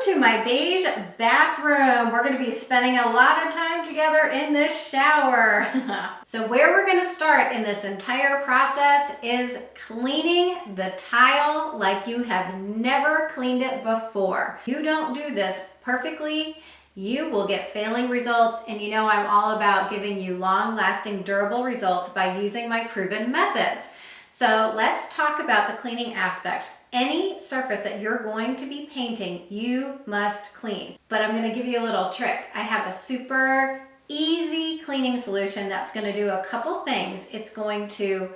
to my beige bathroom. We're gonna be spending a lot of time together in this shower. So where we're gonna start in this entire process is cleaning the tile like you have never cleaned it before. You don't do this perfectly, you will get failing results, and you know I'm all about giving you long-lasting, durable results by using my proven methods. So let's talk about the cleaning aspect. Any surface that you're going to be painting, you must clean. But I'm gonna give you a little trick. I have a super easy cleaning solution that's gonna do a couple things. It's going to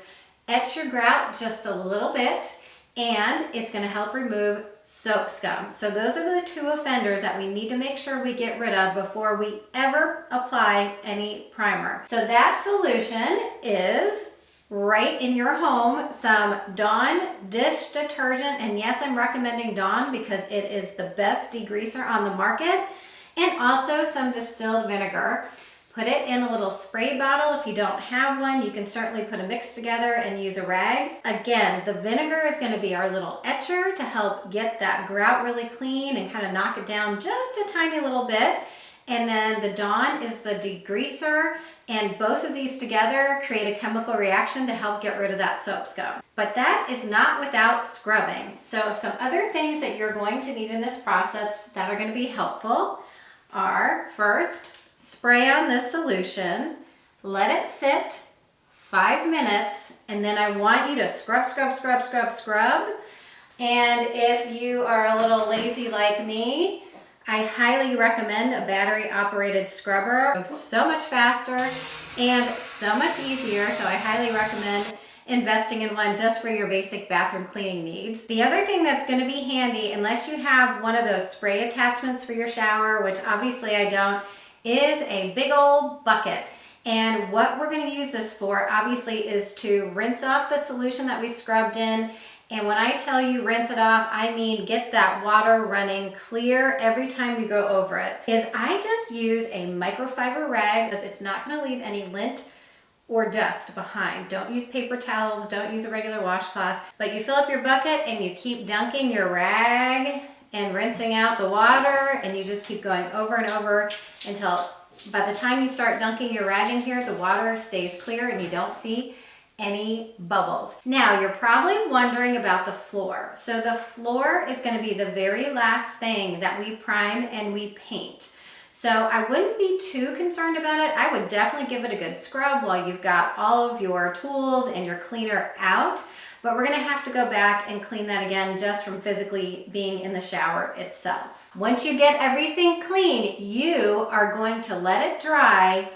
etch your grout just a little bit, and it's gonna help remove soap scum. So those are the two offenders that we need to make sure we get rid of before we ever apply any primer. So that solution is right in your home, some Dawn dish detergent, and yes, I'm recommending Dawn because it is the best degreaser on the market, and also some distilled vinegar. Put it in a little spray bottle. If you don't have one, you can certainly put a mix together and use a rag. Again, the vinegar is going to be our little etcher to help get that grout really clean and kind of knock it down just a tiny little bit. And then the Dawn is the degreaser, and both of these together create a chemical reaction to help get rid of that soap scum. But that is not without scrubbing. So some other things that you're going to need in this process that are going to be helpful are, first, spray on this solution, let it sit 5 minutes, and then I want you to scrub, scrub, scrub, scrub, scrub. And if you are a little lazy like me, I highly recommend a battery operated scrubber. It's so much faster and so much easier, so I highly recommend investing in one just for your basic bathroom cleaning needs. The other thing that's going to be handy, unless you have one of those spray attachments for your shower, which obviously I don't, is a big old bucket. And what we're going to use this for obviously is to rinse off the solution that we scrubbed in. And when I tell you rinse it off, I mean get that water running clear every time you go over it. I just use a microfiber rag because it's not going to leave any lint or dust behind. Don't use paper towels, don't use a regular washcloth, but you fill up your bucket and you keep dunking your rag and rinsing out the water, and you just keep going over and over until by the time you start dunking your rag in here, the water stays clear and you don't see any bubbles. Now, you're probably wondering about the floor. So the floor is going to be the very last thing that we prime and we paint. So I wouldn't be too concerned about it. I would definitely give it a good scrub while you've got all of your tools and your cleaner out. But we're going to have to go back and clean that again just from physically being in the shower itself. Once you get everything clean, you are going to let it dry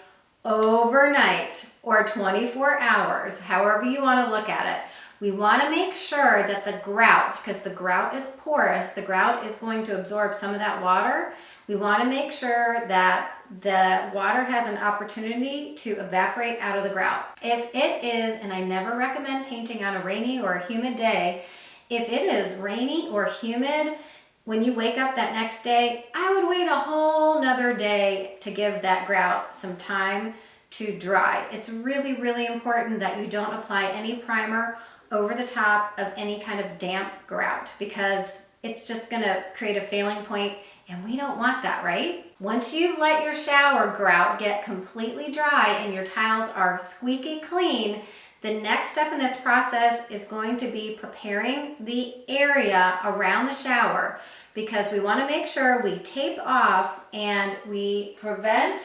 overnight or 24 hours, however you want to look at it. We want to make sure that the grout, because the grout is porous, the grout is going to absorb some of that water. We want to make sure that the water has an opportunity to evaporate out of the grout. If it is, and I never recommend painting on a rainy or a humid day, if it is rainy or humid, when you wake up that next day, I would wait a whole nother day to give that grout some time to dry. It's really, really important that you don't apply any primer over the top of any kind of damp grout because it's just gonna create a failing point, and we don't want that, right? Once you've let your shower grout get completely dry and your tiles are squeaky clean, the next step in this process is going to be preparing the area around the shower, because we want to make sure we tape off and we prevent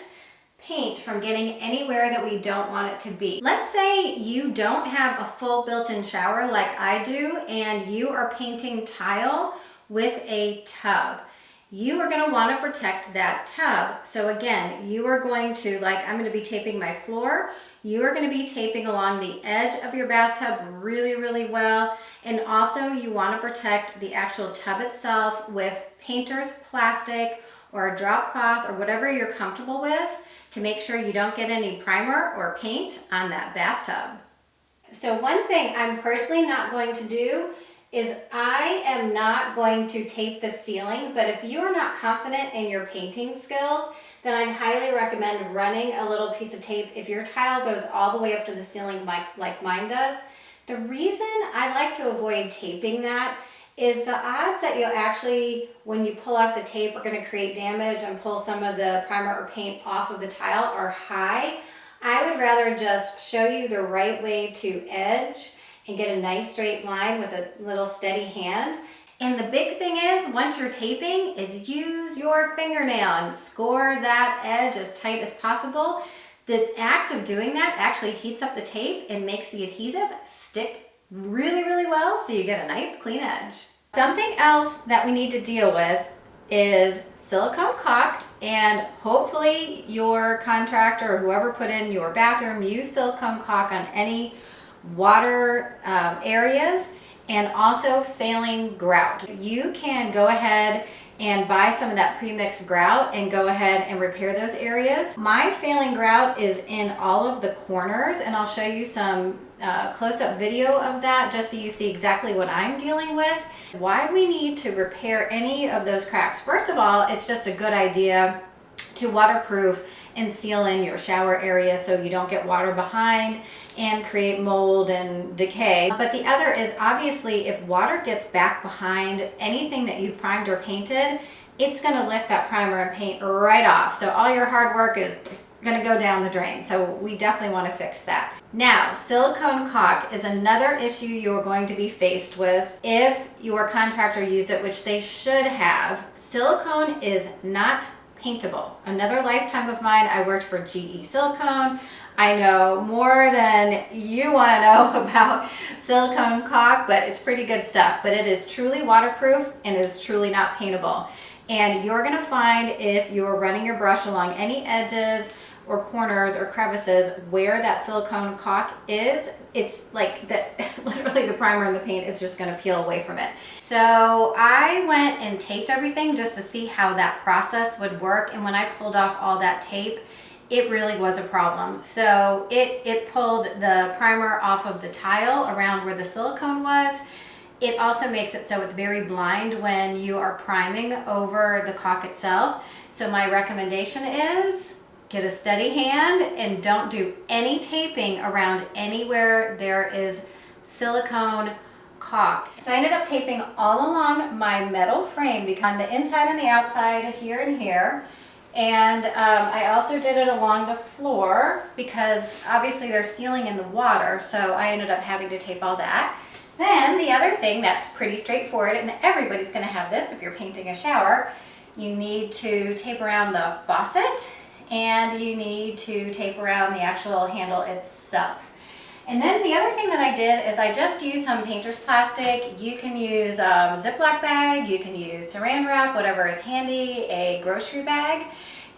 paint from getting anywhere that we don't want it to be. Let's say you don't have a full built-in shower like I do, and you are painting tile with a tub. You are going to want to protect that tub. So again, you are going to, like I'm going to be taping my floor, you are going to be taping along the edge of your bathtub really, really well. And also you want to protect the actual tub itself with painter's plastic or a drop cloth or whatever you're comfortable with to make sure you don't get any primer or paint on that bathtub. So one thing I'm personally not going to do is I am not going to tape the ceiling, but if you are not confident in your painting skills, then I'd highly recommend running a little piece of tape if your tile goes all the way up to the ceiling like mine does. The reason I like to avoid taping that is the odds that you'll actually, when you pull off the tape, are going to create damage and pull some of the primer or paint off of the tile are high. I would rather just show you the right way to edge and get a nice straight line with a little steady hand. And the big thing is, once you're taping, is use your fingernail and score that edge as tight as possible. The act of doing that actually heats up the tape and makes the adhesive stick really, really well, so you get a nice clean edge. Something else that we need to deal with is silicone caulk, and hopefully your contractor or whoever put in your bathroom used silicone caulk on any water areas, and also failing grout. You can go ahead and buy some of that pre-mixed grout and go ahead and repair those areas. My failing grout is in all of the corners, and I'll show you some close-up video of that just so you see exactly what I'm dealing with. Why we need to repair any of those cracks. First of all, it's just a good idea to waterproof and seal in your shower area so you don't get water behind and create mold and decay. But the other is, obviously, if water gets back behind anything that you primed or painted, it's going to lift that primer and paint right off. So all your hard work is going to go down the drain. So we definitely want to fix that. Now, silicone caulk is another issue you're going to be faced with if your contractor used it, which they should have. Silicone is not paintable. Another lifetime of mine, I worked for GE Silicone. I know more than you want to know about silicone caulk, but it's pretty good stuff. But it is truly waterproof and is truly not paintable. And you're going to find, if you're running your brush along any edges or corners or crevices where that silicone caulk is, it's like literally the primer and the paint is just going to peel away from it. So I went and taped everything just to see how that process would work. And when I pulled off all that tape, it really was a problem. So it pulled the primer off of the tile around where the silicone was. It also makes it so it's very blind when you are priming over the caulk itself. So my recommendation is get a steady hand and don't do any taping around anywhere there is silicone caulk. So I ended up taping all along my metal frame, on the inside and the outside, here and here. And I also did it along the floor because obviously there's sealing in the water, so I ended up having to tape all that. Then the other thing that's pretty straightforward, and everybody's going to have this if you're painting a shower, you need to tape around the faucet and you need to tape around the actual handle itself. And then the other thing that I did is I just used some painter's plastic. You can use a Ziploc bag, you can use saran wrap, whatever is handy, a grocery bag.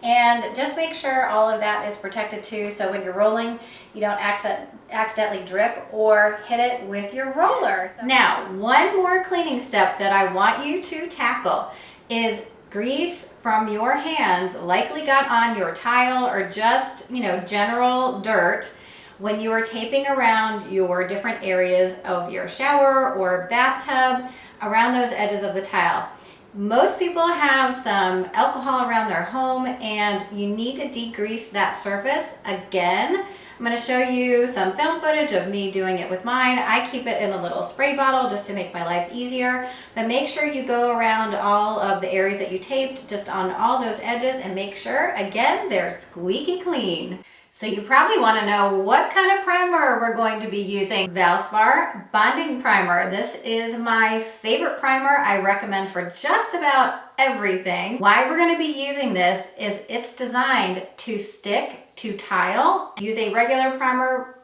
And just make sure all of that is protected too, so when you're rolling, you don't accidentally drip or hit it with your roller. Now, one more cleaning step that I want you to tackle is grease from your hands likely got on your tile or just, general dirt when you are taping around your different areas of your shower or bathtub around those edges of the tile. Most people have some alcohol around their home and you need to degrease that surface. Again, I'm going to show you some film footage of me doing it with mine. I keep it in a little spray bottle just to make my life easier. But make sure you go around all of the areas that you taped, just on all those edges, and make sure, again, they're squeaky clean. So you probably want to know what kind of primer we're going to be using. Valspar Bonding Primer. This is my favorite primer. I recommend for just about everything. Why we're going to be using this is it's designed to stick to tile. Use a regular primer,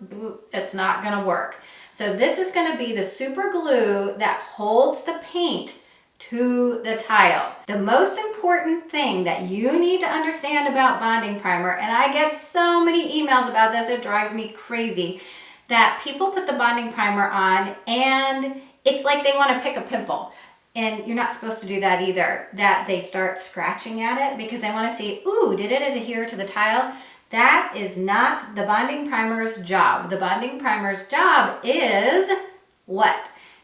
it's not going to work. So this is going to be the super glue that holds the paint to the tile. The most important thing that you need to understand about bonding primer, and I get so many emails about this, it drives me crazy, that people put the bonding primer on and it's like they want to pick a pimple. And you're not supposed to do that either. That they start scratching at it because they want to see, ooh, did it adhere to the tile? That is not the bonding primer's job. The bonding primer's job is what?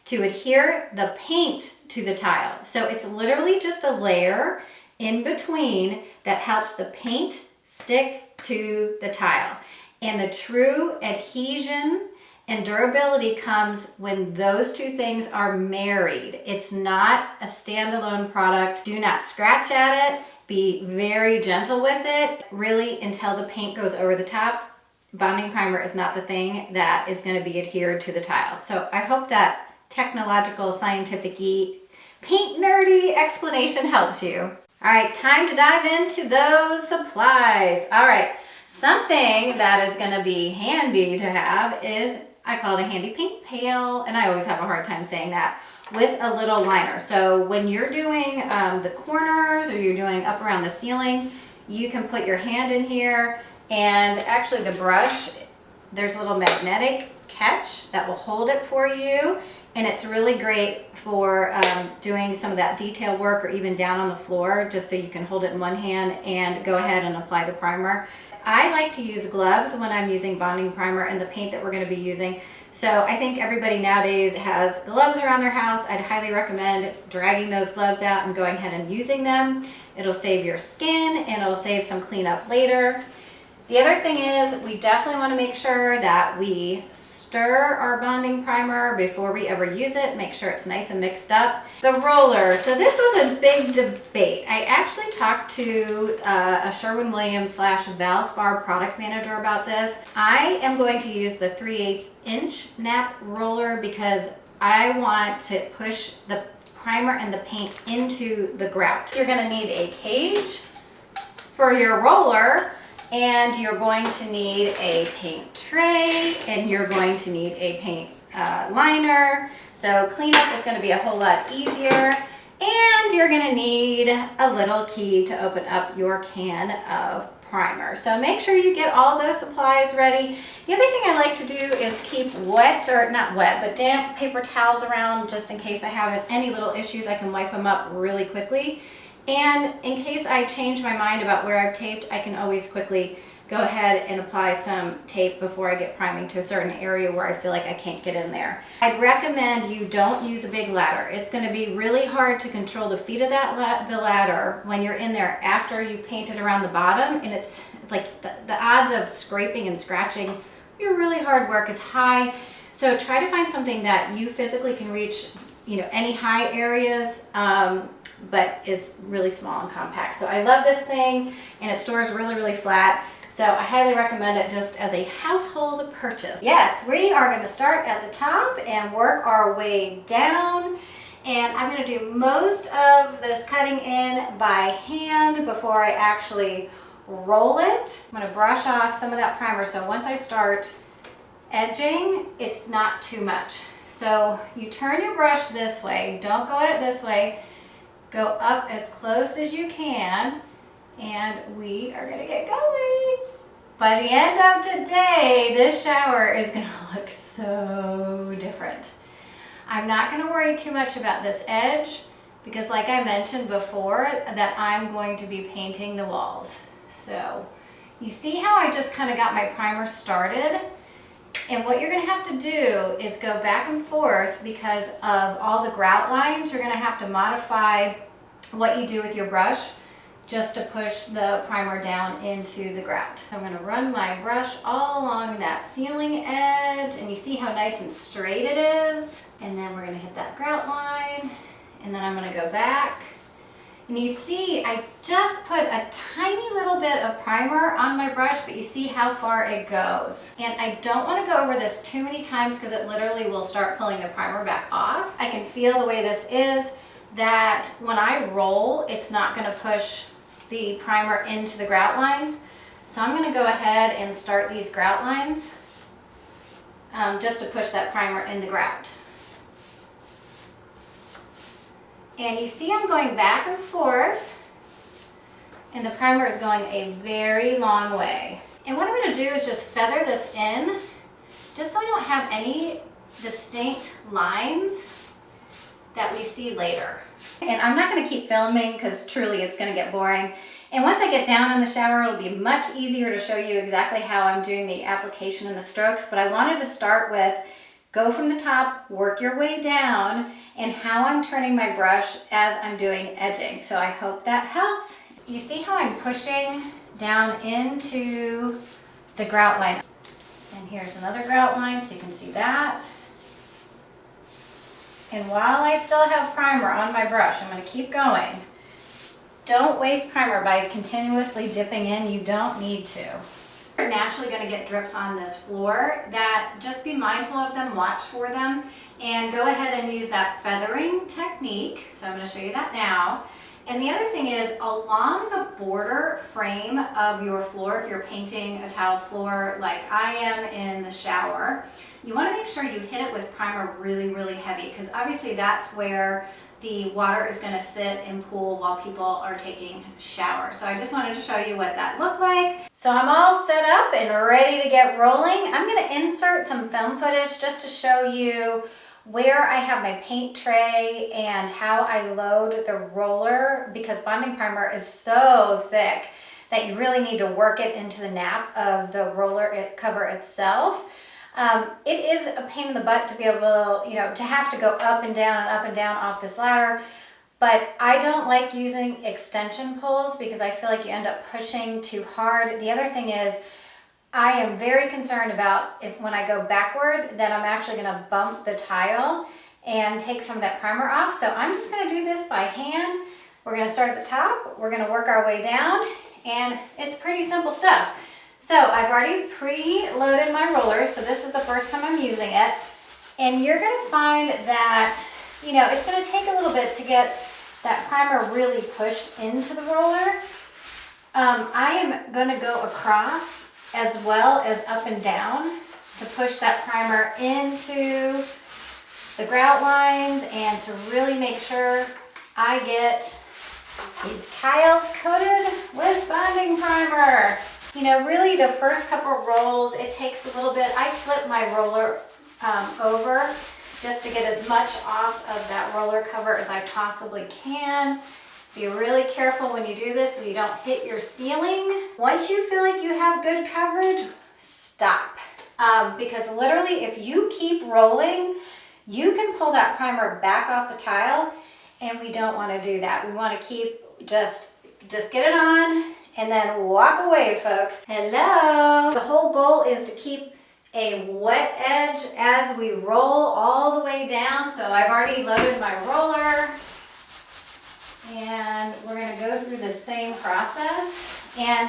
To adhere the paint to the tile. So it's literally just a layer in between that helps the paint stick to the tile. And the true adhesion And durability comes when those two things are married. It's not a standalone product. Do not scratch at it. Be very gentle with it, really, until the paint goes over the top. Bonding primer is not the thing that is going to be adhered to the tile. So I hope that technological, scientific-y, paint nerdy explanation helps you. All right, time to dive into those supplies. All right, something that is going to be handy to have is, I call it a handy paint pail, and I always have a hard time saying that, with a little liner. So when you're doing the corners or you're doing up around the ceiling, you can put your hand in here, and actually the brush, there's a little magnetic catch that will hold it for you, and it's really great for doing some of that detail work or even down on the floor, just so you can hold it in one hand and go ahead and apply the primer. I like to use gloves when I'm using bonding primer and the paint that we're going to be using. So I think everybody nowadays has gloves around their house. I'd highly recommend dragging those gloves out and going ahead and using them. It'll save your skin and it'll save some cleanup later. The other thing is, we definitely want to make sure that we stir our bonding primer before we ever use it. Make sure it's nice and mixed up. The roller. So this was a big debate. I actually talked to a Sherwin / Valspar product manager about this. I am going to use the 3/8 inch nap roller because I want to push the primer and the paint into the grout. You're going to need a cage for your roller, and you're going to need a paint tray, and you're going to need a paint liner. So cleanup is going to be a whole lot easier, and you're going to need a little key to open up your can of primer. So make sure you get all those supplies ready. The other thing I like to do is keep wet, or not wet, but damp paper towels around, just in case I have any little issues. I can wipe them up really quickly. And in case I change my mind about where I've taped, I can always quickly go ahead and apply some tape before I get priming to a certain area where I feel like I can't get in there. I'd recommend you don't use a big ladder. It's going to be really hard to control the feet of the ladder when you're in there after you painted around the bottom, and it's like the odds of scraping and scratching your really hard work is high. So try to find something that you physically can reach, you know, any high areas, but is really small and compact. So I love this thing, and it stores really, really flat. So I highly recommend it just as a household purchase. Yes, we are going to start at the top and work our way down. And I'm going to do most of this cutting in by hand before I actually roll it. I'm going to brush off some of that primer, so once I start edging, it's not too much. So you turn your brush this way, don't go at it this way, go up as close as you can, and we are going to get going. By the end of today, this shower is going to look so different. I'm not going to worry too much about this edge because, like I mentioned before, that I'm going to be painting the walls. So you see how I just kind of got my primer started? And what you're going to have to do is go back and forth because of all the grout lines. You're going to have to modify what you do with your brush just to push the primer down into the grout. So I'm going to run my brush all along that ceiling edge, and you see how nice and straight it is. And then we're going to hit that grout line, and then I'm going to go back. And you see I just put a tiny little bit of primer on my brush, but you see how far it goes. And I don't want to go over this too many times because it literally will start pulling the primer back off. I can feel the way this is that when I roll, it's not going to push the primer into the grout lines. So I'm going to go ahead and start these grout lines just to push that primer in the grout. And you see I'm going back and forth, and the primer is going a very long way. And what I'm going to do is just feather this in, just so I don't have any distinct lines that we see later. And I'm not going to keep filming because truly it's going to get boring. And once I get down in the shower, it'll be much easier to show you exactly how I'm doing the application and the strokes. But I wanted to start with go from the top, work your way down, and how I'm turning my brush as I'm doing edging. So I hope that helps. You see how I'm pushing down into the grout line. And here's another grout line so you can see that. And while I still have primer on my brush, I'm going to keep going. Don't waste primer by continuously dipping in. You don't need to. You're naturally going to get drips on this floor. That just be mindful of them, watch for them, and go ahead and use that feathering technique. So I'm going to show you that now. And the other thing is, along the border frame of your floor, if you're painting a tile floor like I am in the shower, you want to make sure you hit it with primer really, really heavy, because obviously that's where the water is going to sit and pool while people are taking showers. So I just wanted to show you what that looked like. So I'm all set up and ready to get rolling. I'm going to insert some film footage just to show you where I have my paint tray and how I load the roller, because bonding primer is so thick that you really need to work it into the nap of the roller cover itself. It is a pain in the butt to be able to, to have to go up and down off this ladder, but I don't like using extension pulls because I feel like you end up pushing too hard. The other thing is, I am very concerned about when I go backward that I'm actually going to bump the tile and take some of that primer off. So I'm just going to do this by hand. We're going to start at the top, we're going to work our way down, and it's pretty simple stuff. So I've already pre-loaded my roller, so this is the first time I'm using it. And you're going to find that, it's going to take a little bit to get that primer really pushed into the roller. I am going to go across as well as up and down to push that primer into the grout lines and to really make sure I get these tiles coated with bonding primer. Really the first couple of rolls, it takes a little bit. I flip my roller over just to get as much off of that roller cover as I possibly can. Be really careful when you do this so you don't hit your ceiling. Once you feel like you have good coverage, stop. Because literally if you keep rolling, you can pull that primer back off the tile, and we don't want to do that. We want to keep just get it on and then walk away, folks. Hello. The whole goal is to keep a wet edge as we roll all the way down. So I've already loaded my roller, and we're going to go through the same process. And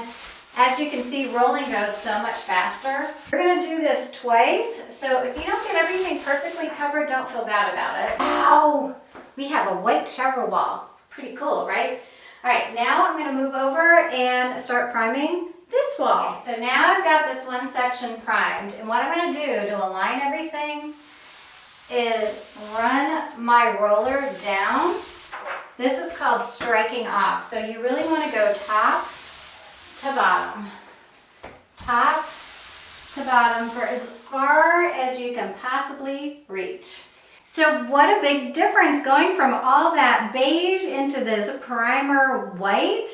as you can see, rolling goes so much faster. We're going to do this twice, so if you don't get everything perfectly covered, don't feel bad about it. Ow! We have a white shower wall. Pretty cool, right? All right, now I'm going to move over and start priming this wall. Okay, so now I've got this one section primed, and what I'm going to do to align everything is run my roller down. This is called striking off. So you really want to go top to bottom for as far as you can possibly reach. So what a big difference going from all that beige into this primer white.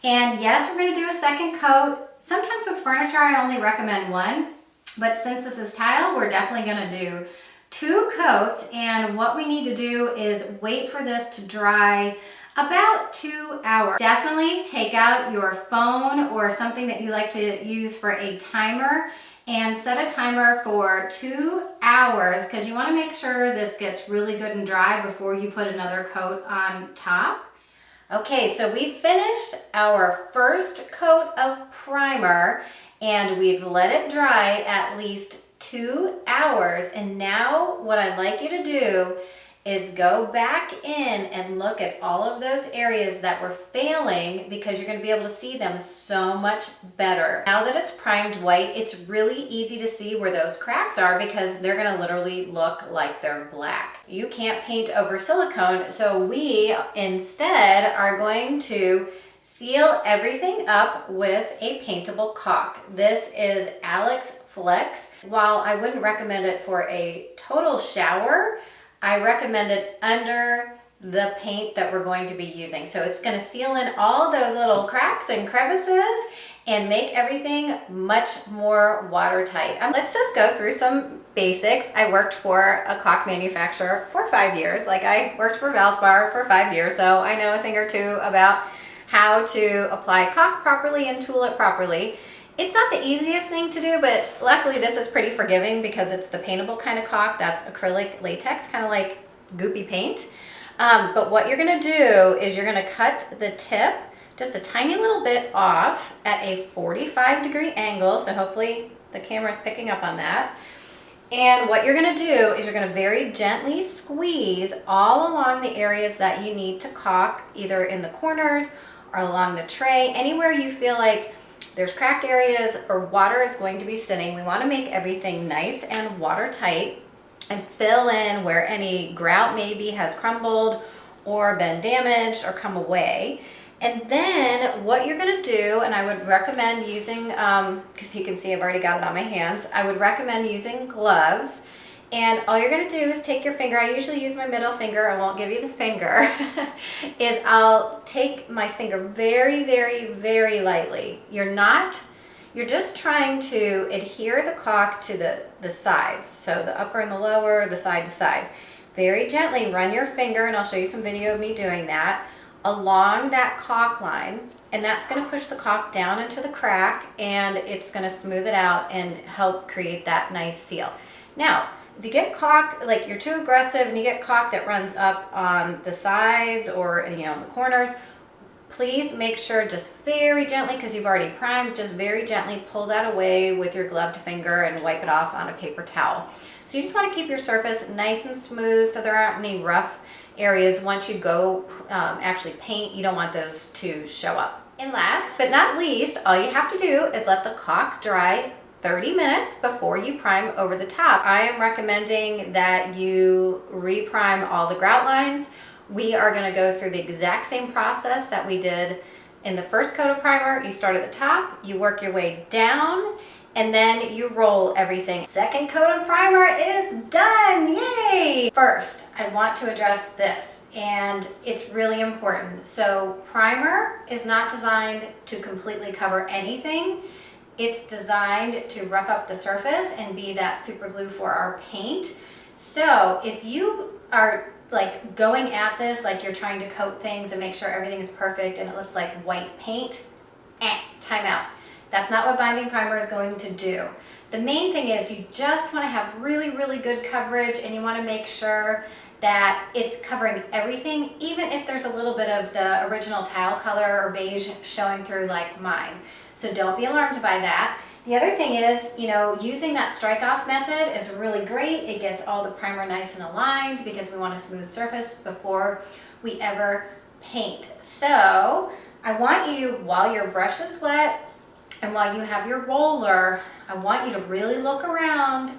And yes, we're going to do a second coat. Sometimes with furniture, I only recommend one, but since this is tile, we're definitely going to do 2 coats. And what we need to do is wait for this to dry about 2 hours. Definitely take out your phone or something that you like to use for a timer and set a timer for 2 hours, because you want to make sure this gets really good and dry before you put another coat on top. Okay, so we finished our first coat of primer and we've let it dry at least 2 hours. And now what I'd like you to do is go back in and look at all of those areas that were failing, because you're going to be able to see them so much better. Now that it's primed white, it's really easy to see where those cracks are, because they're going to literally look like they're black. You can't paint over silicone, so we instead are going to seal everything up with a paintable caulk. This is Alex Flex. While I wouldn't recommend it for a total shower, I recommend it under the paint that we're going to be using. So it's going to seal in all those little cracks and crevices and make everything much more watertight. Let's just go through some basics. I worked for a caulk manufacturer for 5 years. Like, I worked for Valspar for 5 years, so I know a thing or two about how to apply caulk properly and tool it properly. It's not the easiest thing to do, but luckily this is pretty forgiving because it's the paintable kind of caulk. That's acrylic latex, kind of like goopy paint. But what you're gonna do is you're gonna cut the tip just a tiny little bit off at a 45-degree angle. So hopefully the camera is picking up on that. And what you're gonna do is you're gonna very gently squeeze all along the areas that you need to caulk, either in the corners or along the tray, anywhere you feel like there's cracked areas or water is going to be sitting. We want to make everything nice and watertight and fill in where any grout maybe has crumbled or been damaged or come away. And then what you're going to do, and I would recommend using, because you can see I've already got it on my hands, I would recommend using gloves. And all you're going to do is take your finger, I usually use my middle finger, I won't give you the finger, is I'll take my finger very, very, very lightly. You're just trying to adhere the caulk to the sides, so the upper and the lower, the side to side. Very gently run your finger, and I'll show you some video of me doing that, along that caulk line, and that's going to push the caulk down into the crack, and it's going to smooth it out and help create that nice seal. Now, if you get caulk, like you're too aggressive and you get caulk that runs up on the sides or, in the corners, please make sure just very gently, because you've already primed, just very gently pull that away with your gloved finger and wipe it off on a paper towel. So you just want to keep your surface nice and smooth so there aren't any rough areas. Once you go actually paint, you don't want those to show up. And last but not least, all you have to do is let the caulk dry 30 minutes before you prime over the top. I am recommending that you reprime all the grout lines. We are going to go through the exact same process that we did in the first coat of primer. You start at the top, you work your way down, and then you roll everything. Second coat of primer is done, yay! First, I want to address this, and it's really important. So primer is not designed to completely cover anything. It's designed to rough up the surface and be that super glue for our paint. So if you are like going at this like you're trying to coat things and make sure everything is perfect and it looks like white paint, time out. That's not what binding primer is going to do. The main thing is you just want to have really, really good coverage, and you want to make sure that it's covering everything, even if there's a little bit of the original tile color or beige showing through like mine. So don't be alarmed by that. The other thing is, using that strike off method is really great. It gets all the primer nice and aligned because we want a smooth surface before we ever paint. So I want you, while your brush is wet and while you have your roller, I want you to really look around,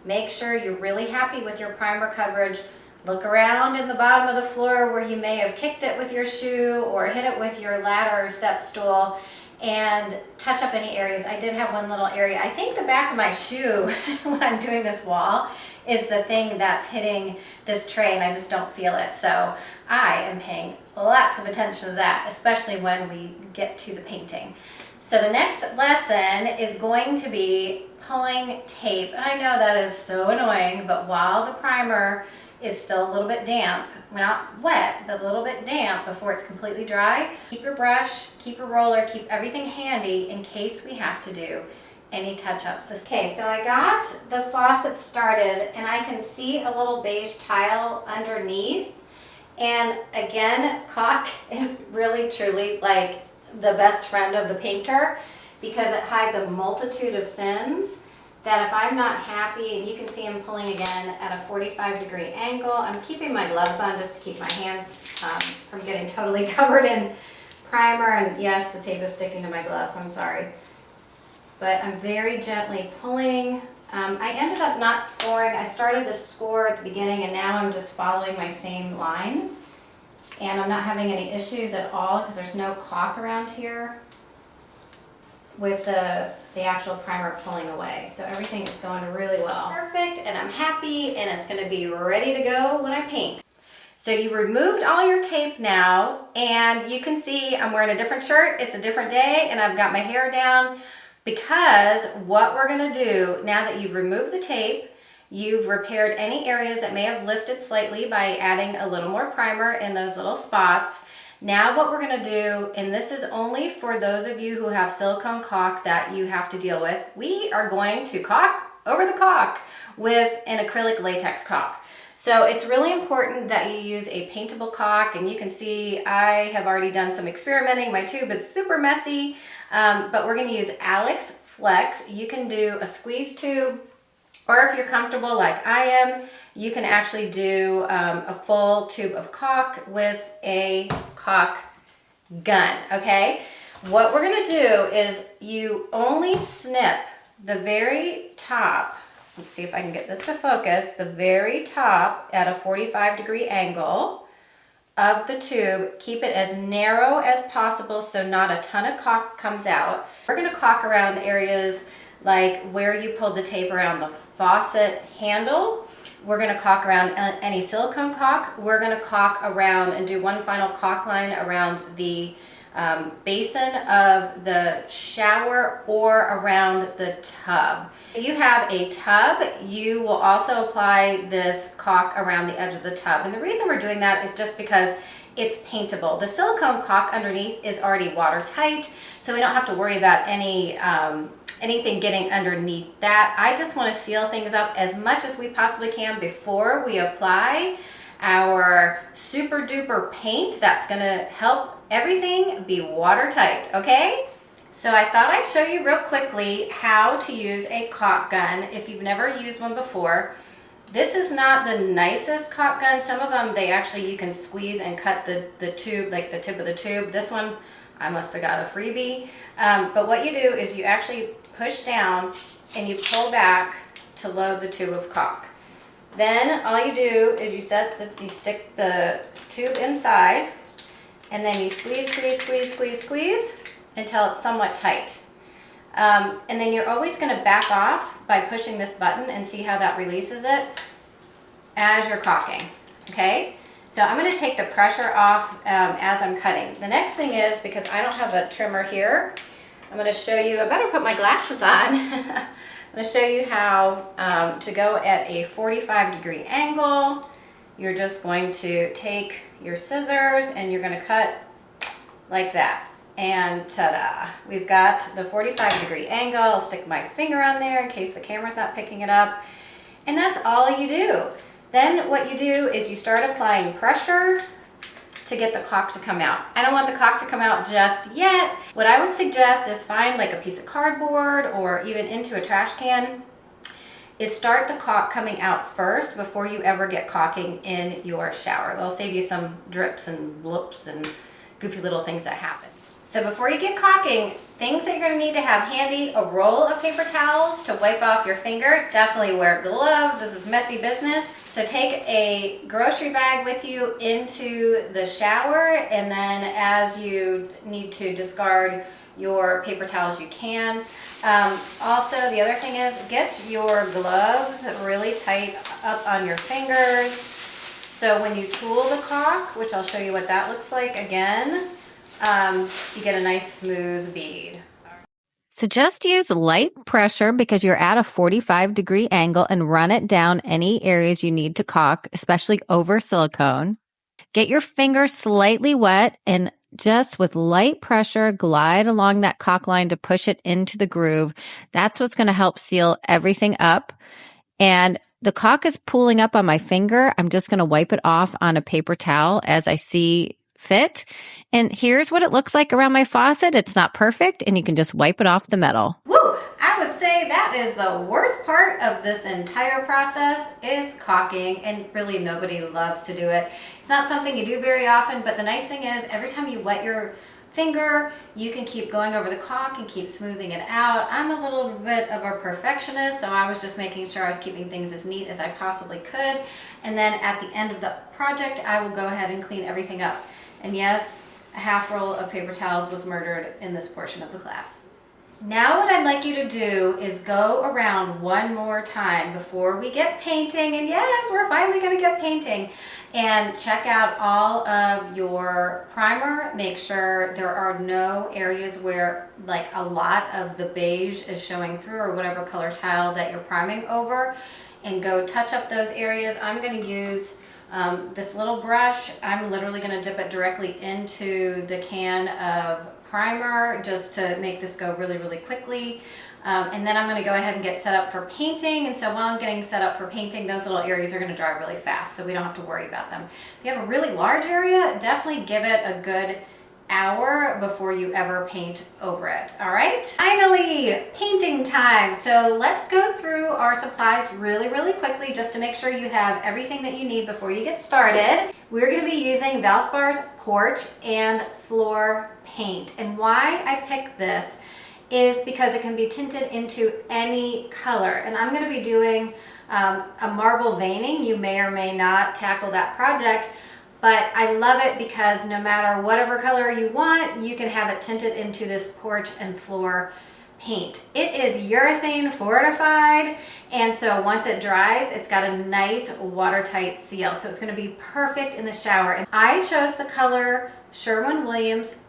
make sure you're really happy with your primer coverage. Look around in the bottom of the floor where you may have kicked it with your shoe or hit it with your ladder or step stool, and touch up any areas. I did have one little area. I think the back of my shoe when I'm doing this wall is the thing that's hitting this tray, and I just don't feel it. So I am paying lots of attention to that, especially when we get to the painting. So the next lesson is going to be pulling tape. And I know that is so annoying, but while the primer is still a little bit damp, not wet, but a little bit damp before it's completely dry, keep your brush, keep your roller, keep everything handy in case we have to do any touch-ups. Okay, so I got the faucet started, and I can see a little beige tile underneath. And again, caulk is really truly like the best friend of the painter because it hides a multitude of sins that if I'm not happy, and you can see I'm pulling again at a 45-degree angle. I'm keeping my gloves on just to keep my hands from getting totally covered in primer. And yes, the tape is sticking to my gloves, I'm sorry. But I'm very gently pulling. I ended up not scoring. I started to score at the beginning, and now I'm just following my same line. And I'm not having any issues at all because there's no caulk around here with the actual primer pulling away. So everything is going really well. Perfect, and I'm happy, and it's gonna be ready to go when I paint. So you removed all your tape now, and you can see I'm wearing a different shirt. It's a different day, and I've got my hair down because what we're gonna do, now that you've removed the tape, you've repaired any areas that may have lifted slightly by adding a little more primer in those little spots. Now what we're gonna do, and this is only for those of you who have silicone caulk that you have to deal with, we are going to caulk over the caulk with an acrylic latex caulk. So it's really important that you use a paintable caulk, and you can see I have already done some experimenting. My tube is super messy, but we're gonna use Alex Flex. You can do a squeeze tube, or if you're comfortable like I am, you can actually do a full tube of caulk with a caulk gun, okay? What we're gonna do is you only snip the very top. Let's see if I can get this to focus. The very top at a 45-degree angle of the tube. Keep it as narrow as possible so not a ton of caulk comes out. We're gonna caulk around areas like where you pulled the tape around the faucet handle. We're gonna caulk around any silicone caulk. We're gonna caulk around and do one final caulk line around the basin of the shower or around the tub. If you have a tub, you will also apply this caulk around the edge of the tub. And the reason we're doing that is just because it's paintable. The silicone caulk underneath is already watertight, so we don't have to worry about anything getting underneath that. I just want to seal things up as much as we possibly can before we apply our super duper paint that's gonna help everything be watertight, okay? So I thought I'd show you real quickly how to use a caulk gun if you've never used one before. This is not the nicest caulk gun. Some of them, you can squeeze and cut the tube, like the tip of the tube. This one, I must have got a freebie. But what you do is you actually push down and you pull back to load the tube of caulk. Then all you do is you stick the tube inside, and then you squeeze, squeeze, squeeze, squeeze, squeeze until it's somewhat tight. And then you're always gonna back off by pushing this button and see how that releases it as you're caulking, okay? So I'm gonna take the pressure off as I'm cutting. The next thing is, because I don't have a trimmer here, I'm gonna show you, I better put my glasses on. I'm gonna show you how to go at a 45-degree angle. You're just going to take your scissors and you're gonna cut like that. And ta-da, we've got the 45-degree angle. I'll stick my finger on there in case the camera's not picking it up. And that's all you do. Then what you do is you start applying pressure to get the caulk to come out. I don't want the caulk to come out just yet. What I would suggest is find like a piece of cardboard or even into a trash can, is start the caulk coming out first before you ever get caulking in your shower. That'll save you some drips and bloops and goofy little things that happen. So before you get caulking, things that you're gonna need to have handy: a roll of paper towels to wipe off your finger. Definitely wear gloves, this is messy business. So take a grocery bag with you into the shower, and then as you need to discard your paper towels, you can. Also, the other thing is get your gloves really tight up on your fingers. So when you tool the caulk, which I'll show you what that looks like again, you get a nice smooth bead. So just use light pressure because you're at a 45-degree angle and run it down any areas you need to caulk, especially over silicone. Get your finger slightly wet and just with light pressure, glide along that caulk line to push it into the groove. That's what's going to help seal everything up. And the caulk is pooling up on my finger. I'm just going to wipe it off on a paper towel as I see fit. And here's what it looks like around my faucet. It's not perfect, and you can just wipe it off the metal. Woo! I would say that is the worst part of this entire process is caulking, and really nobody loves to do it. It's not something you do very often, but the nice thing is every time you wet your finger, you can keep going over the caulk and keep smoothing it out. I'm a little bit of a perfectionist, so I was just making sure I was keeping things as neat as I possibly could. And then at the end of the project, I will go ahead and clean everything up. And yes, a half roll of paper towels was murdered in this portion of the class. Now what I'd like you to do is go around one more time before we get painting. And yes, we're finally gonna get painting. And check out all of your primer. Make sure there are no areas where like a lot of the beige is showing through, or whatever color tile that you're priming over. And go touch up those areas. I'm gonna use This little brush, I'm literally going to dip it directly into the can of primer just to make this go really, really quickly. And then I'm going to go ahead and get set up for painting. And so while I'm getting set up for painting, those little areas are going to dry really fast, so we don't have to worry about them. If you have a really large area, definitely give it a good hour before you ever paint over it. All right, finally, painting time. So let's go through our supplies really, really quickly just to make sure you have everything that you need before you get started. We're going to be using Valspar's Porch and Floor Paint. And why I picked this is because it can be tinted into any color. And I'm going to be doing a marble veining. You may or may not tackle that project, but I love it because no matter whatever color you want, you can have it tinted into this porch and floor paint. It is urethane fortified, and so once it dries, it's got a nice watertight seal. So it's going to be perfect in the shower. And I chose the color Sherwin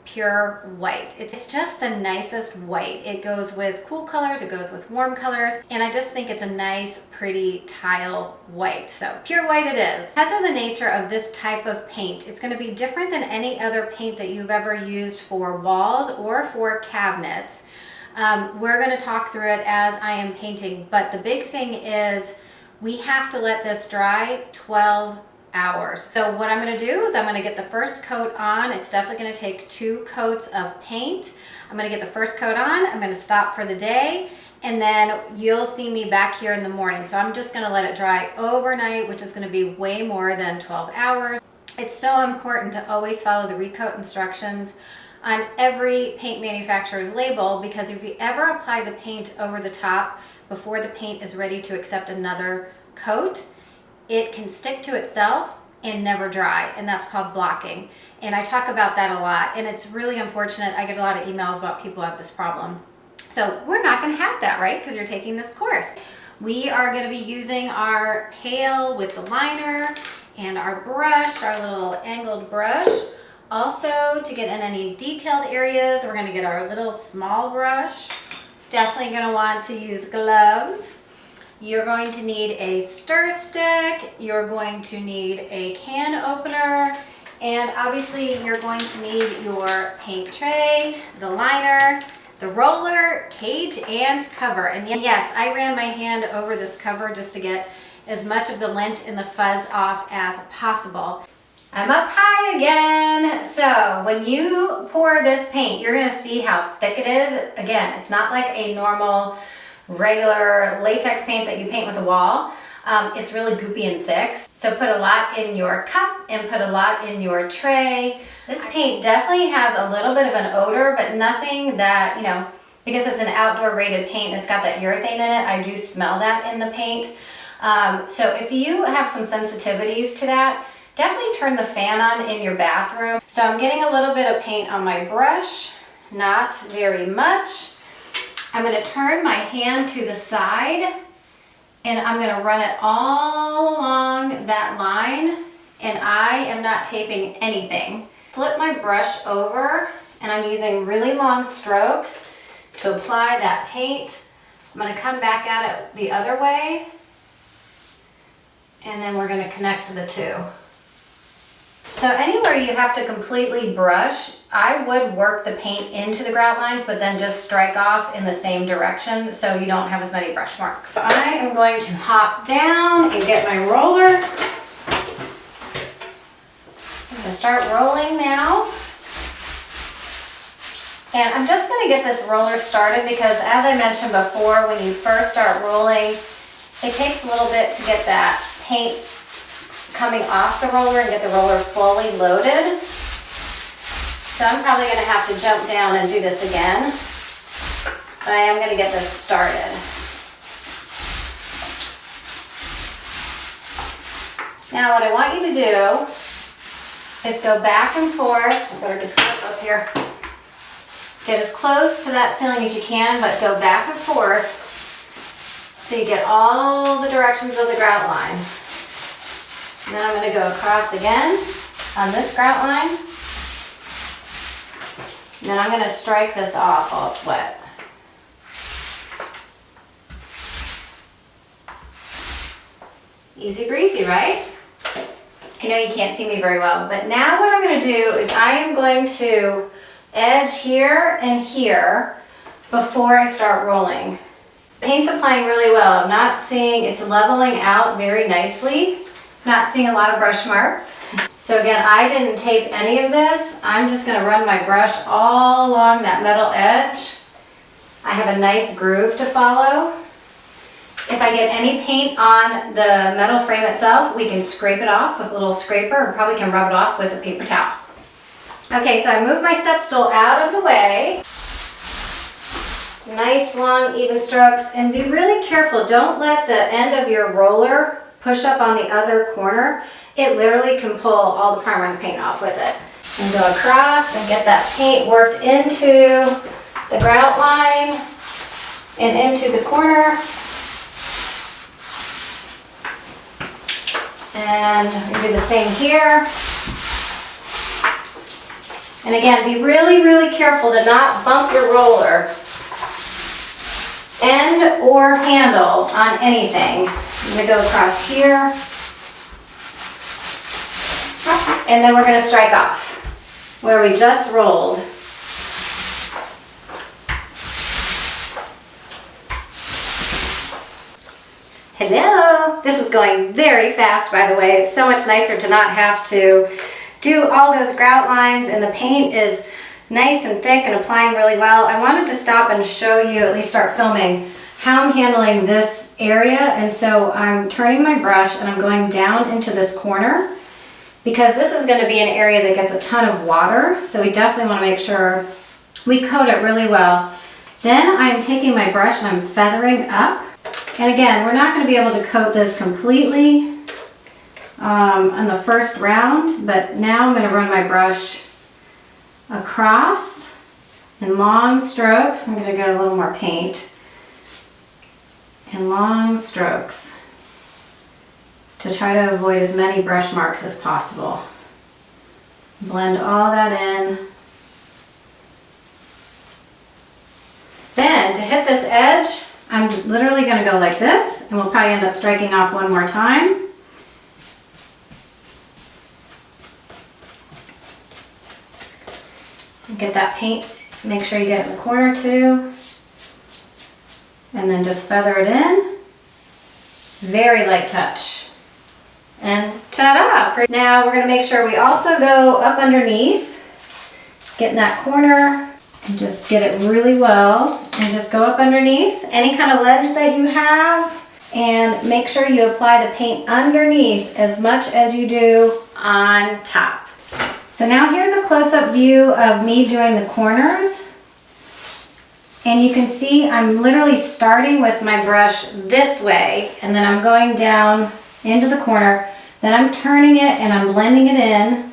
Pure White. It's just the nicest white. It goes with cool colors, it goes with warm colors, and I just think it's a nice, pretty tile white. So pure white it is. Because of the nature of this type of paint, it's going to be different than any other paint that you've ever used for walls or for cabinets. We're going to talk through it as I am painting, but the big thing is we have to let this dry 12 hours. So what I'm going to do is I'm going to get the first coat on. It's definitely going to take 2 coats of paint. I'm going to get the first coat on. I'm going to stop for the day, and then you'll see me back here in the morning. So I'm just going to let it dry overnight, which is going to be way more than 12 hours. It's so important to always follow the recoat instructions on every paint manufacturer's label, because if you ever apply the paint over the top before the paint is ready to accept another coat, it can stick to itself and never dry, and that's called blocking. And I talk about that a lot, and it's really unfortunate. I get a lot of emails about people who have this problem. So we're not going to have that, right? Because you're taking this course. We are going to be using our pail with the liner and our brush, our little angled brush. Also, to get in any detailed areas, we're going to get our little small brush. Definitely going to want to use gloves. You're going to need a stir stick, you're going to need a can opener, and obviously you're going to need your paint tray, the liner, the roller, cage, and cover. And yes, I ran my hand over this cover just to get as much of the lint and the fuzz off as possible. I'm up high again. So when you pour this paint, you're going to see how thick it is. Again, it's not like a normal regular latex paint that you paint with a wall. It's really goopy and thick. So put a lot in your cup and put a lot in your tray. This paint definitely has a little bit of an odor, but nothing that, because it's an outdoor rated paint, it's got that urethane in it. I do smell that in the paint. So if you have some sensitivities to that, definitely turn the fan on in your bathroom. So I'm getting a little bit of paint on my brush, not very much. I'm going to turn my hand to the side, and I'm going to run it all along that line, and I am not taping anything. Flip my brush over, and I'm using really long strokes to apply that paint. I'm going to come back at it the other way, and then we're going to connect the two. So anywhere you have to completely brush, I would work the paint into the grout lines, but then just strike off in the same direction so you don't have as many brush marks. So I am going to hop down and get my roller. So I'm going to start rolling now. And I'm just going to get this roller started because, as I mentioned before, when you first start rolling, it takes a little bit to get that paint coming off the roller and get the roller fully loaded. So I'm probably going to have to jump down and do this again, but I am going to get this started. Now what I want you to do is go back and forth. I better just slip up here. Get as close to that ceiling as you can, but go back and forth so you get all the directions of the grout line. And then I'm going to go across again on this grout line. And then I'm going to strike this off while it's wet. Easy breezy, right? I know you can't see me very well, but now what I'm going to do is I am going to edge here and here before I start rolling. Paint's applying really well. I'm not seeing, it's leveling out very nicely. Not seeing a lot of brush marks. So again, I didn't tape any of this. I'm just going to run my brush all along that metal edge. I have a nice groove to follow. If I get any paint on the metal frame itself, we can scrape it off with a little scraper, or probably can rub it off with a paper towel. Okay, so I moved my step stool out of the way. Nice long even strokes, and be really careful. Don't let the end of your roller push up on the other corner. It literally can pull all the primer and paint off with it. And go across and get that paint worked into the grout line and into the corner. And we do the same here. And again, be really, really careful to not bump your roller end or handle on anything. I'm going to go across here. And then we're going to strike off where we just rolled. Hello! This is going very fast, by the way. It's so much nicer to not have to do all those grout lines, and the paint is nice and thick and applying really well. I wanted to stop and show you, at least start filming, how I'm handling this area. And so I'm turning my brush and I'm going down into this corner because this is going to be an area that gets a ton of water. So we definitely want to make sure we coat it really well. Then I'm taking my brush and I'm feathering up. And again, we're not going to be able to coat this completely on the first round, but now I'm going to run my brush across in long strokes. I'm going to get a little more paint in long strokes to try to avoid as many brush marks as possible. Blend all that in. Then to hit this edge, I'm literally going to go like this, and we'll probably end up striking off one more time. Get that paint, make sure you get it in the corner too. And then just feather it in. Very light touch. And ta-da! Now we're going to make sure we also go up underneath, get in that corner, and just get it really well. And just go up underneath any kind of ledge that you have, and make sure you apply the paint underneath as much as you do on top. So now here's a close-up view of me doing the corners. And you can see I'm literally starting with my brush this way, and then I'm going down into the corner. Then I'm turning it and I'm blending it in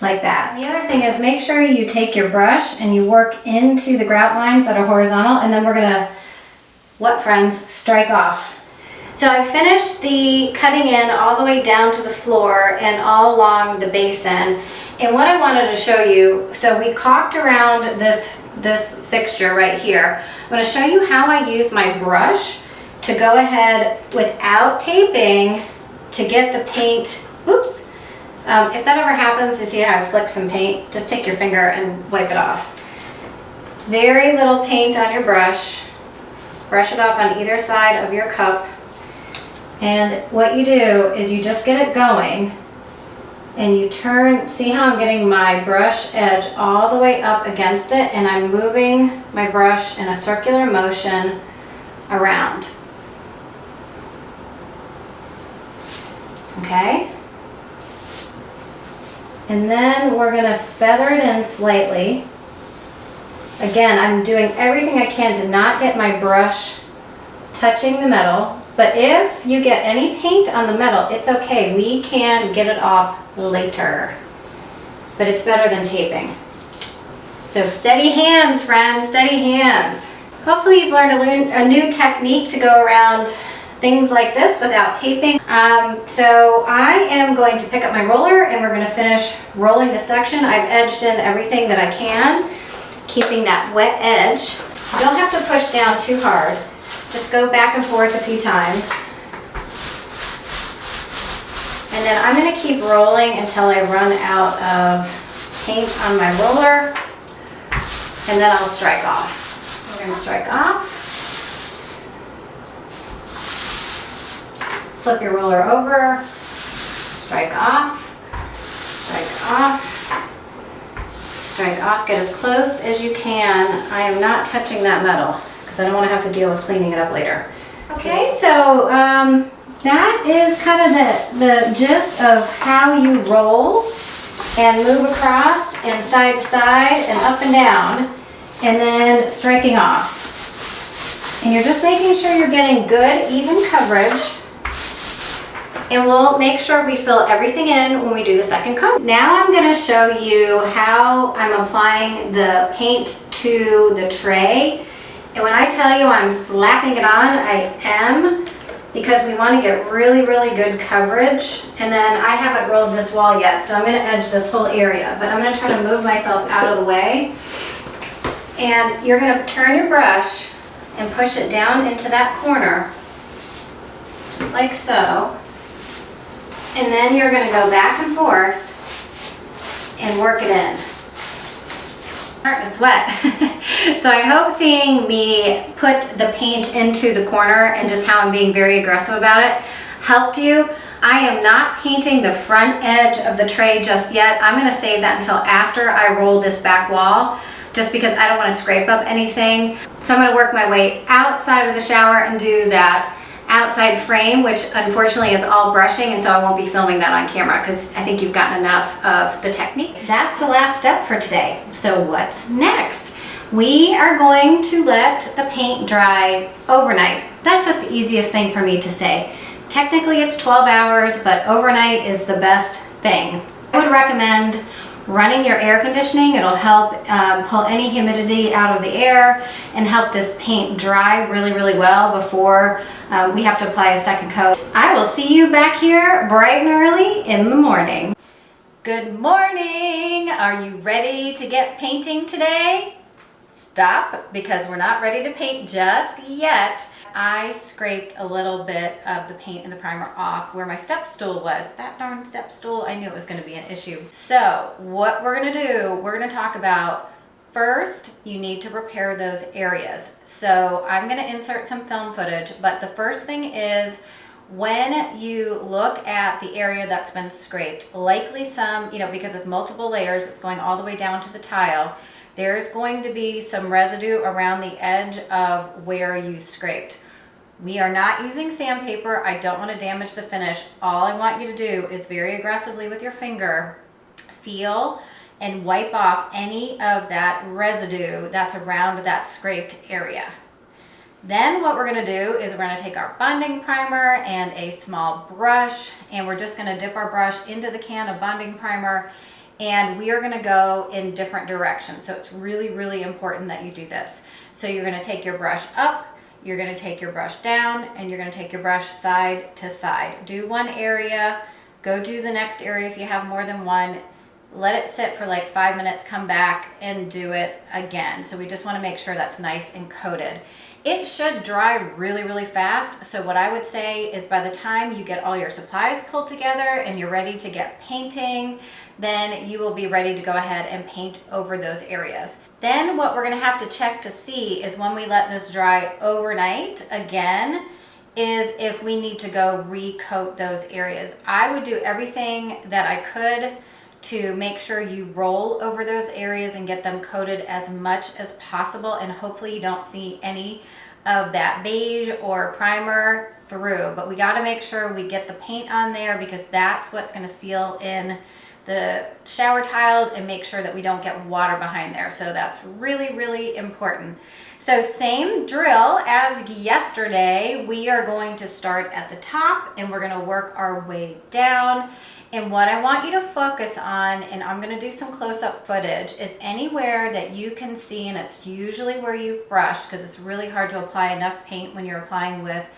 like that. The other thing is, make sure you take your brush and you work into the grout lines that are horizontal, and then we're gonna, what friends, strike off. So I finished the cutting in all the way down to the floor and all along the basin. And what I wanted to show you, so we caulked around this fixture right here. I'm going to show you how I use my brush to go ahead without taping to get the paint. Oops. If that ever happens, you see how I flick some paint, just take your finger and wipe it off. Very little paint on your brush. Brush it off on either side of your cup. And what you do is you just get it going and you turn, see how I'm getting my brush edge all the way up against it, and I'm moving my brush in a circular motion around. Okay? And then we're gonna feather it in slightly. Again, I'm doing everything I can to not get my brush touching the metal, but if you get any paint on the metal, it's okay. We can get it off later, but it's better than taping. So steady hands, friends, steady hands. Hopefully you've learned a new technique to go around things like this without taping. So I am going to pick up my roller and we're going to finish rolling this section. I've edged in everything that I can, keeping that wet edge. You don't have to push down too hard. Just go back and forth a few times. And then I'm gonna keep rolling until I run out of paint on my roller, and then I'll strike off. We're gonna strike off. Flip your roller over, strike off, strike off, get as close as you can. I am not touching that metal because I don't want to have to deal with cleaning it up later. Okay, so that is kind of the gist of how you roll and move across and side to side and up and down, and then striking off. And you're just making sure you're getting good, even coverage. And we'll make sure we fill everything in when we do the second coat. Now I'm gonna show you how I'm applying the paint to the tray. And when I tell you I'm slapping it on, I am, because we wanna get really, really good coverage. And then I haven't rolled this wall yet, so I'm gonna edge this whole area, but I'm gonna try to move myself out of the way. And you're gonna turn your brush and push it down into that corner, just like so. And then you're going to go back and forth and work it in. Starting to sweat. So I hope seeing me put the paint into the corner and just how I'm being very aggressive about it helped you. I am not painting the front edge of the tray just yet. I'm going to save that until after I roll this back wall, just because I don't want to scrape up anything. So I'm going to work my way outside of the shower and do that outside frame, which unfortunately is all brushing, and so I won't be filming that on camera because I think you've gotten enough of the technique. That's the last step for today. So what's next? We are going to let the paint dry overnight. That's just the easiest thing for me to say. Technically it's 12 hours, but overnight is the best thing. I would recommend running your air conditioning. It'll help pull any humidity out of the air and help this paint dry really, really well before we have to apply a second coat. I will see you back here bright and early in the morning. Good morning! Are you ready to get painting today? Stop, because we're not ready to paint just yet. I scraped a little bit of the paint and the primer off where my step stool was. That darn step stool, I knew it was going to be an issue. So what we're going to do, we're going to talk about first, you need to repair those areas. So I'm going to insert some film footage, but the first thing is when you look at the area that's been scraped, likely some, because it's multiple layers, it's going all the way down to the tile, there's going to be some residue around the edge of where you scraped. We are not using sandpaper. I don't want to damage the finish. All I want you to do is very aggressively with your finger feel and wipe off any of that residue that's around that scraped area. Then what we're going to do is we're going to take our bonding primer and a small brush, and we're just going to dip our brush into the can of bonding primer, and we are going to go in different directions. So it's really, really important that you do this. So you're going to take your brush up, you're going to take your brush down, and you're going to take your brush side to side. Do one area, go do the next area if you have more than one. Let it sit for like 5 minutes, come back and do it again. So we just want to make sure that's nice and coated. It should dry really, really fast. So what I would say is by the time you get all your supplies pulled together and you're ready to get painting, then you will be ready to go ahead and paint over those areas. Then what we're going to have to check to see is when we let this dry overnight again, is if we need to go recoat those areas. I would do everything that I could to make sure you roll over those areas and get them coated as much as possible, and hopefully you don't see any of that beige or primer through. But we got to make sure we get the paint on there, because that's what's going to seal in the shower tiles and make sure that we don't get water behind there. So that's really, really important. So same drill as yesterday. We are going to start at the top and we're going to work our way down. And what I want you to focus on, and I'm going to do some close-up footage, is anywhere that you can see, and it's usually where you've brushed, because it's really hard to apply enough paint when you're applying with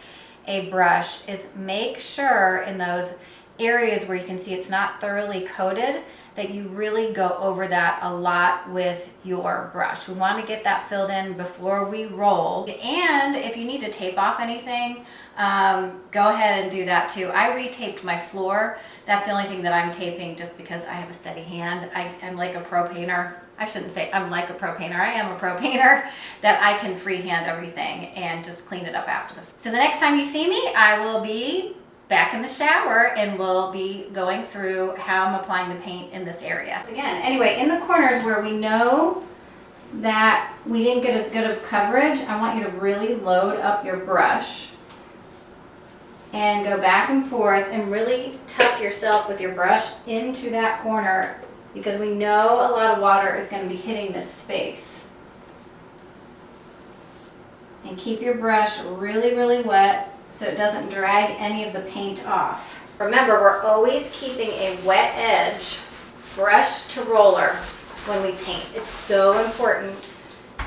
a brush, is make sure in those areas where you can see it's not thoroughly coated that you really go over that a lot with your brush. We want to get that filled in before we roll. And if you need to tape off anything, go ahead and do that too. I retaped my floor. That's the only thing that I'm taping just because I have a steady hand. I'm like a pro painter. I shouldn't say I'm like a pro painter. I am a pro painter that I can freehand everything and just clean it up after So the next time you see me, I will be back in the shower and we'll be going through how I'm applying the paint in this area. Again, anyway, in the corners where we know that we didn't get as good of coverage, I want you to really load up your brush and go back and forth and really tuck yourself with your brush into that corner, because we know a lot of water is going to be hitting this space. And keep your brush really, really wet so it doesn't drag any of the paint off. Remember, we're always keeping a wet edge, brush to roller, when we paint. It's so important.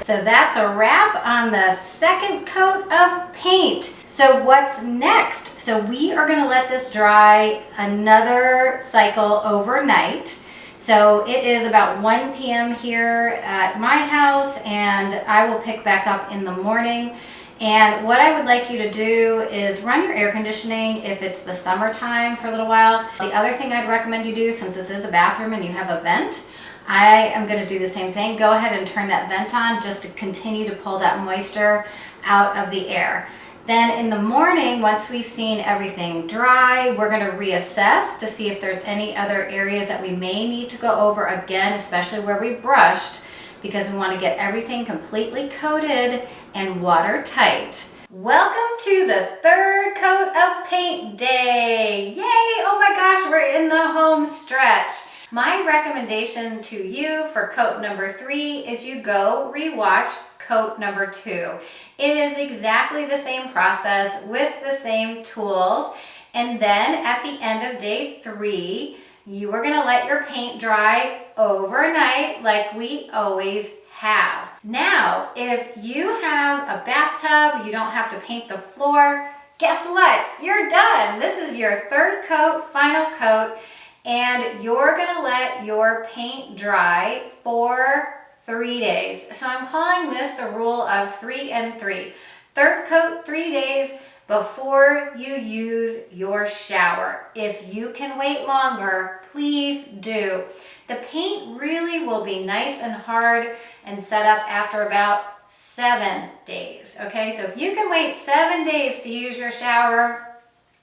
So that's a wrap on the second coat of paint. So what's next? So we are gonna let this dry another cycle overnight. So it is about 1 p.m. here at my house, and I will pick back up in the morning. And what I would like you to do is run your air conditioning if it's the summertime for a little while. The other thing I'd recommend you do, since this is a bathroom and you have a vent, I am going to do the same thing. Go ahead and turn that vent on just to continue to pull that moisture out of the air. Then in the morning, once we've seen everything dry, we're going to reassess to see if there's any other areas that we may need to go over again, especially where we brushed, because we want to get everything completely coated and watertight. Welcome to the third coat of paint day. Yay! Oh my gosh, we're in the home stretch. My recommendation to you for coat number 3 is you go rewatch coat number 2. It is exactly the same process with the same tools. And then at the end of day 3, you are gonna let your paint dry overnight like we always have. Now, if you have a bathtub, you don't have to paint the floor, guess what? You're done. This is your third coat, final coat, and you're gonna let your paint dry for 3 days. So I'm calling this the rule of 3 and 3. Third coat, 3 days before you use your shower. If you can wait longer, please do. The paint really will be nice and hard and set up after about 7 days, okay? So if you can wait 7 days to use your shower,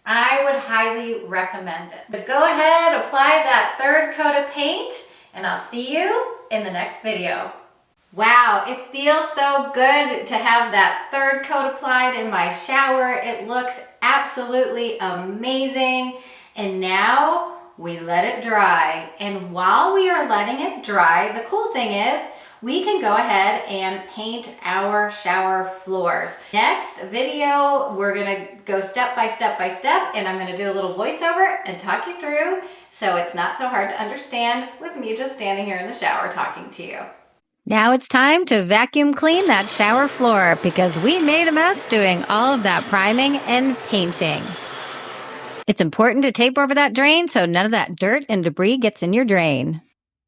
I would highly recommend it. But go ahead, apply that third coat of paint, and I'll see you in the next video. Wow, it feels so good to have that third coat applied in my shower. It looks absolutely amazing. And now we let it dry. And while we are letting it dry, the cool thing is we can go ahead and paint our shower floors. Next video, we're gonna go step by step by step, and I'm gonna do a little voiceover and talk you through so it's not so hard to understand with me just standing here in the shower talking to you. Now it's time to vacuum clean that shower floor because we made a mess doing all of that priming and painting. It's important to tape over that drain so none of that dirt and debris gets in your drain.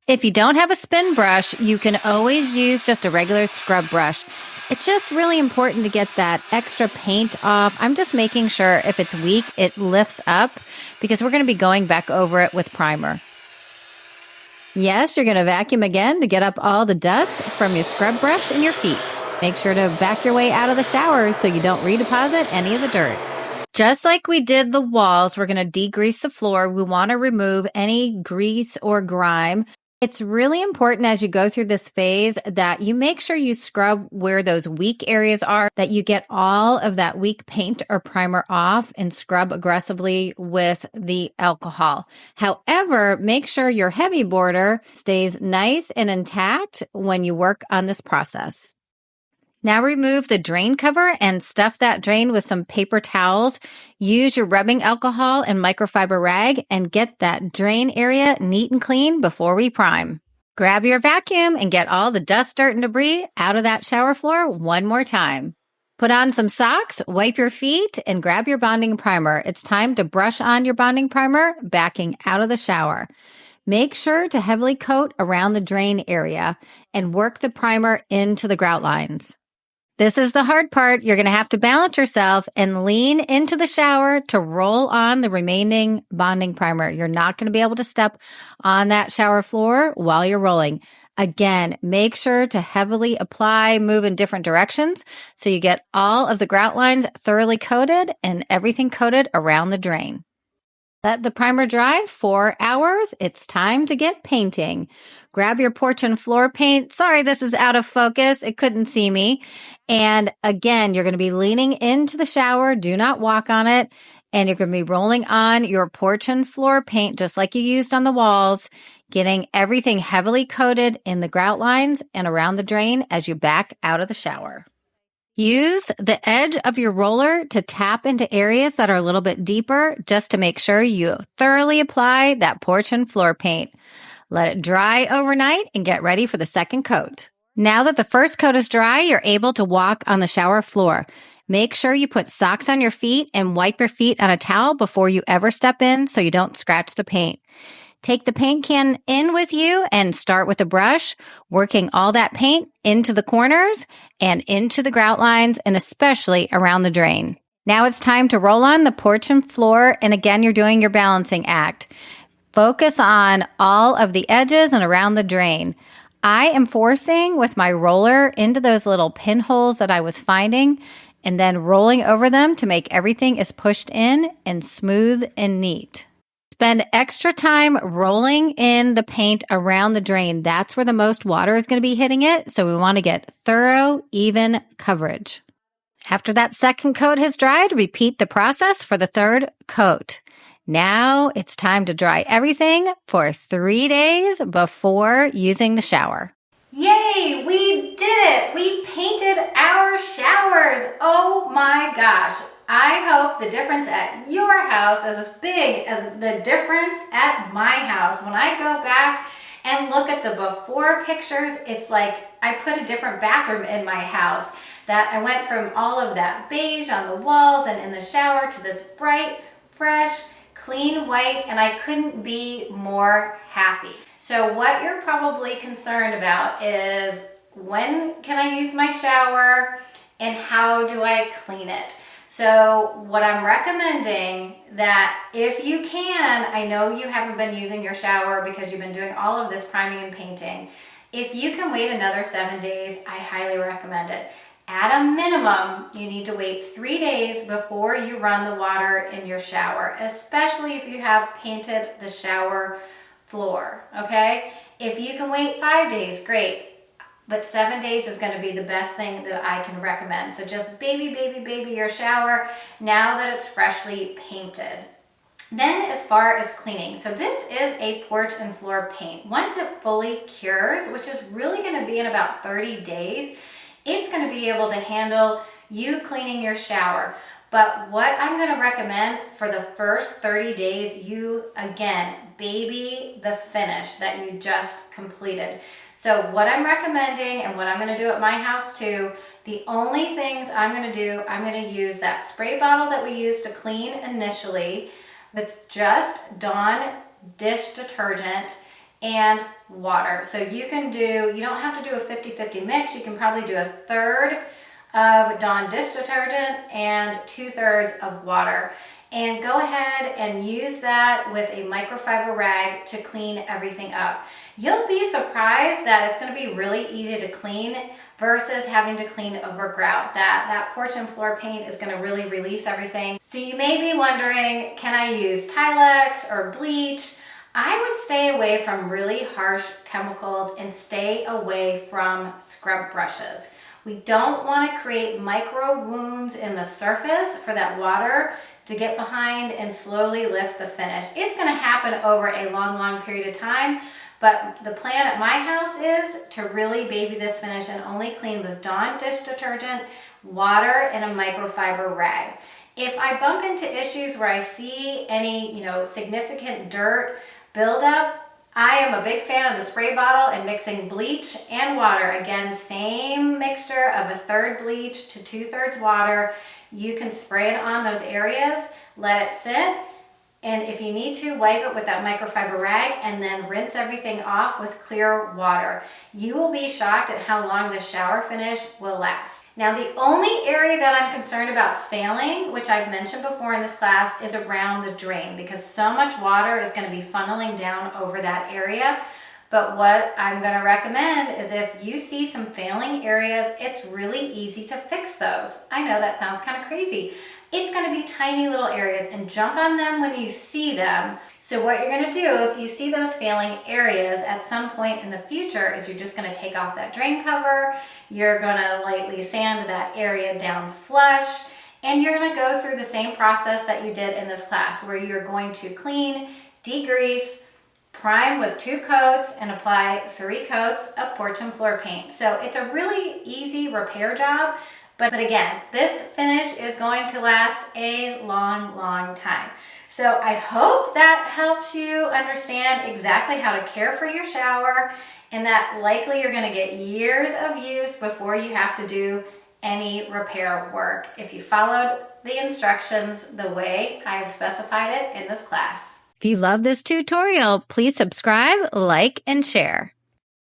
If you don't have a spin brush, you can always use just a regular scrub brush. It's just really important to get that extra paint off. I'm just making sure if it's weak, it lifts up because we're going to be going back over it with primer. Yes, you're going to vacuum again to get up all the dust from your scrub brush and your feet. Make sure to back your way out of the shower so you don't redeposit any of the dirt. Just like we did the walls, we're going to degrease the floor. We want to remove any grease or grime. It's really important as you go through this phase that you make sure you scrub where those weak areas are, that you get all of that weak paint or primer off and scrub aggressively with the alcohol. However, make sure your heavy border stays nice and intact when you work on this process. Now remove the drain cover and stuff that drain with some paper towels. Use your rubbing alcohol and microfiber rag and get that drain area neat and clean before we prime. Grab your vacuum and get all the dust, dirt, and debris out of that shower floor one more time. Put on some socks, wipe your feet, and grab your bonding primer. It's time to brush on your bonding primer, backing out of the shower. Make sure to heavily coat around the drain area and work the primer into the grout lines. This is the hard part. You're going to have to balance yourself and lean into the shower to roll on the remaining bonding primer. You're not going to be able to step on that shower floor while you're rolling. Again, make sure to heavily apply, move in different directions so you get all of the grout lines thoroughly coated and everything coated around the drain. Let the primer dry 4 hours. It's time to get painting. Grab your porch and floor paint. Sorry, this is out of focus. It couldn't see me. And again, you're going to be leaning into the shower. Do not walk on it. And you're going to be rolling on your porch and floor paint just like you used on the walls, getting everything heavily coated in the grout lines and around the drain as you back out of the shower. Use the edge of your roller to tap into areas that are a little bit deeper just to make sure you thoroughly apply that porch and floor paint. Let it dry overnight and get ready for the second coat. Now that the first coat is dry, you're able to walk on the shower floor. Make sure you put socks on your feet and wipe your feet on a towel before you ever step in so you don't scratch the paint. Take the paint can in with you and start with a brush, working all that paint into the corners and into the grout lines and especially around the drain. Now it's time to roll on the porch and floor, and again, you're doing your balancing act. Focus on all of the edges and around the drain. I am forcing with my roller into those little pinholes that I was finding and then rolling over them to make everything is pushed in and smooth and neat. Spend extra time rolling in the paint around the drain. That's where the most water is going to be hitting it, so we want to get thorough, even coverage. After that second coat has dried, repeat the process for the third coat. Now it's time to dry everything for 3 days before using the shower. Yay, we did it! We painted our showers! Oh my gosh! I hope the difference at your house is as big as the difference at my house. When I go back and look at the before pictures, it's like I put a different bathroom in my house. That I went from all of that beige on the walls and in the shower to this bright, fresh, clean white, and I couldn't be more happy. So what you're probably concerned about is when can I use my shower and how do I clean it? So what I'm recommending that if you can, I know you haven't been using your shower because you've been doing all of this priming and painting. If you can wait another 7 days, I highly recommend it. At a minimum, you need to wait 3 days before you run the water in your shower, especially if you have painted the shower floor, okay? If you can wait 5 days, great. But 7 days is going to be the best thing that I can recommend. So just baby your shower now that it's freshly painted. Then as far as cleaning, so this is a porch and floor paint. Once it fully cures, which is really going to be in about 30 days, it's going to be able to handle you cleaning your shower. But what I'm going to recommend for the first 30 days, you, again, baby the finish that you just completed. So what I'm recommending and what I'm going to do at my house too, the only things I'm going to do, I'm going to use that spray bottle that we used to clean initially with just Dawn dish detergent and water. So you can do, you don't have to do a 50-50 mix. You can probably do a third of Dawn dish detergent and 2/3 of water. And go ahead and use that with a microfiber rag to clean everything up. You'll be surprised that it's going to be really easy to clean versus having to clean over grout. That porch and floor paint is going to really release everything. So you may be wondering, can I use Tilex or bleach? I would stay away from really harsh chemicals and stay away from scrub brushes. We don't want to create micro wounds in the surface for that water to get behind and slowly lift the finish. It's going to happen over a long period of time, but the plan at my house is to really baby this finish and only clean with Dawn dish detergent, water, and a microfiber rag. If I bump into issues where I see any, significant dirt buildup, I am a big fan of the spray bottle and mixing bleach and water. Again, same mixture of a third bleach to 2/3 water. You can spray it on those areas, let it sit, And if you need to, wipe it with that microfiber rag and then rinse everything off with clear water. You will be shocked at how long the shower finish will last. Now, the only area that I'm concerned about failing, which I've mentioned before in this class, is around the drain, because so much water is going to be funneling down over that area. But what I'm going to recommend is if you see some failing areas, it's really easy to fix those. I know that sounds kind of crazy. It's going to be tiny little areas, and jump on them when you see them. So what you're going to do if you see those failing areas at some point in the future is you're just going to take off that drain cover, you're going to lightly sand that area down flush, and you're going to go through the same process that you did in this class, where you're going to clean, degrease, prime with 2 coats, and apply 3 coats of porch and floor paint. So it's a really easy repair job. But again, this finish is going to last a long, long time. So I hope that helps you understand exactly how to care for your shower, and that likely you're going to get years of use before you have to do any repair work if you followed the instructions the way I have specified it in this class. If you love this tutorial, please subscribe, like, and share.